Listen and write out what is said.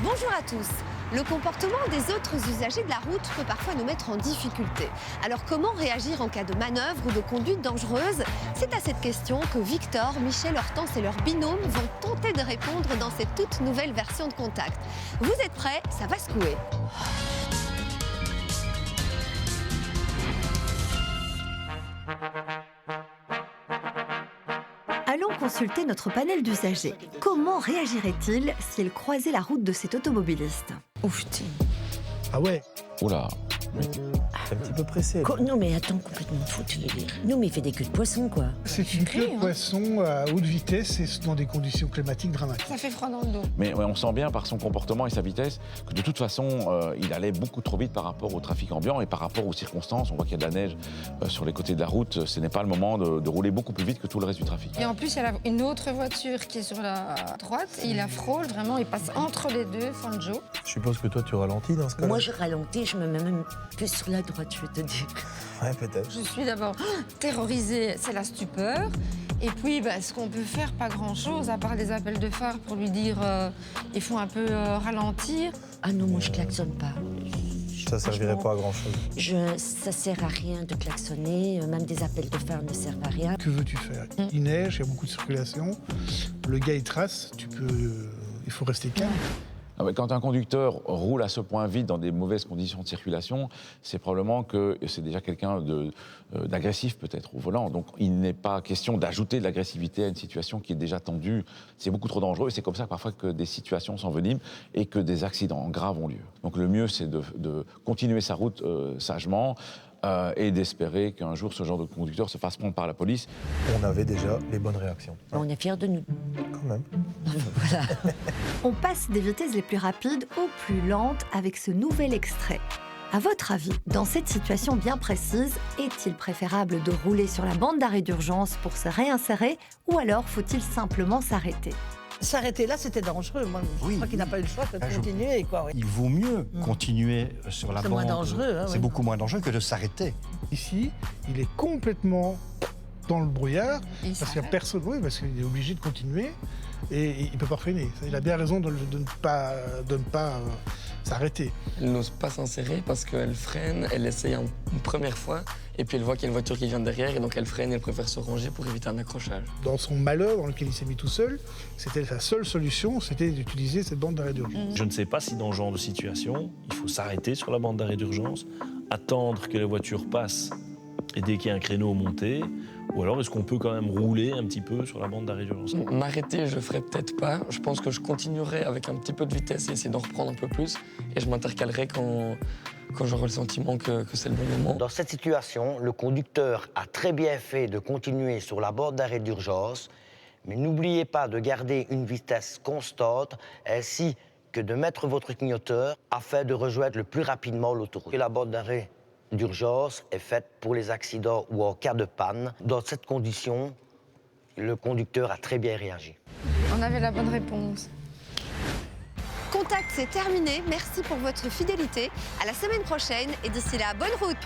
Bonjour à tous. Le comportement des autres usagers de la route peut parfois nous mettre en difficulté. Alors comment réagir en cas de manœuvre ou de conduite dangereuse? C'est à cette question que Victor, Michel, Hortense et leur binôme vont tenter de répondre dans cette toute nouvelle version de Contact. Vous êtes prêts? Ça va secouer. Allons consulter notre panel d'usagers. Comment réagirait-il s'il croisait la route de cet automobiliste? Ouf, tiens. Ah ouais. Oula. C'est un petit peu pressé. Non, mais attends, complètement fou, tu veux dire. Non, mais il fait des queues de poisson, quoi. C'est une queue de hein. poisson à haute vitesse et dans des conditions climatiques dramatiques. Ça fait froid dans le dos. Mais ouais, on sent bien par son comportement et sa vitesse que de toute façon, il allait beaucoup trop vite par rapport au trafic ambiant et par rapport aux circonstances. On voit qu'il y a de la neige sur les côtés de la route. Ce n'est pas le moment de rouler beaucoup plus vite que tout le reste du trafic. Et en plus, il y a une autre voiture qui est sur la droite. Et il la frôle, vraiment, il passe entre les deux, Fanjo. Je suppose que toi, tu ralentis dans ce cas-là. Moi, je ralentis, je me mets même plus sur la droite, je vais te dire. Ouais, peut-être. Je suis d'abord terrorisée, c'est la stupeur. Et puis, ce qu'on peut faire, pas grand-chose, à part des appels de phare pour lui dire il faut un peu ralentir. Ah non, moi, je klaxonne pas. Ça servirait pas à grand-chose. Ça sert à rien de klaxonner, même des appels de phare ne servent à rien. Que veux-tu faire? Il neige, il y a beaucoup de circulation. Le gars, il trace. Il faut rester calme. Quand un conducteur roule à ce point vite dans des mauvaises conditions de circulation, c'est probablement que c'est déjà quelqu'un d'agressif peut-être au volant. Donc il n'est pas question d'ajouter de l'agressivité à une situation qui est déjà tendue. C'est beaucoup trop dangereux et c'est comme ça parfois que des situations s'enveniment et que des accidents graves ont lieu. Donc le mieux c'est de continuer sa route sagement et d'espérer qu'un jour ce genre de conducteur se fasse prendre par la police. On avait déjà les bonnes réactions. On est fiers de nous. Quand même. Voilà. On passe des vitesses les plus rapides aux plus lentes avec ce nouvel extrait. À votre avis, dans cette situation bien précise, est-il préférable de rouler sur la bande d'arrêt d'urgence pour se réinsérer ou alors faut-il simplement s'arrêter? S'arrêter là, c'était dangereux. Moi, je crois qu'il n'a pas eu le choix que de continuer. Quoi, oui. Il vaut mieux continuer sur la bande. C'est moins dangereux. C'est beaucoup moins dangereux que de s'arrêter. Ici, il est complètement dans le brouillard Il parce qu'il n'y a s'arrête. personne. Oui, parce qu'il est obligé de continuer et il ne peut pas freiner. Il a bien raison de ne pas s'arrêter. Elle n'ose pas s'insérer parce qu'elle freine, elle essaye une première fois, et puis elle voit qu'il y a une voiture qui vient derrière, et donc elle freine et elle préfère se ranger pour éviter un accrochage. Dans son malheur dans lequel il s'est mis tout seul, c'était sa seule solution, c'était d'utiliser cette bande d'arrêt d'urgence. Je ne sais pas si dans ce genre de situation, il faut s'arrêter sur la bande d'arrêt d'urgence, attendre que les voitures passent et dès qu'il y a un créneau monter, ou alors est-ce qu'on peut quand même rouler un petit peu sur la bande d'arrêt d'urgence? M'arrêter, je le ferai peut-être pas. Je pense que je continuerai avec un petit peu de vitesse et essayer d'en reprendre un peu plus. Et je m'intercalerai quand j'aurai le sentiment que c'est le bon moment. Dans cette situation, le conducteur a très bien fait de continuer sur la bande d'arrêt d'urgence, mais n'oubliez pas de garder une vitesse constante ainsi que de mettre votre clignoteur afin de rejoindre le plus rapidement l'autoroute. Et la bande d'arrêt d'urgence est faite pour les accidents ou en cas de panne. Dans cette condition, le conducteur a très bien réagi. On avait la bonne réponse. Contact, c'est terminé. Merci pour votre fidélité. À la semaine prochaine et d'ici là, bonne route!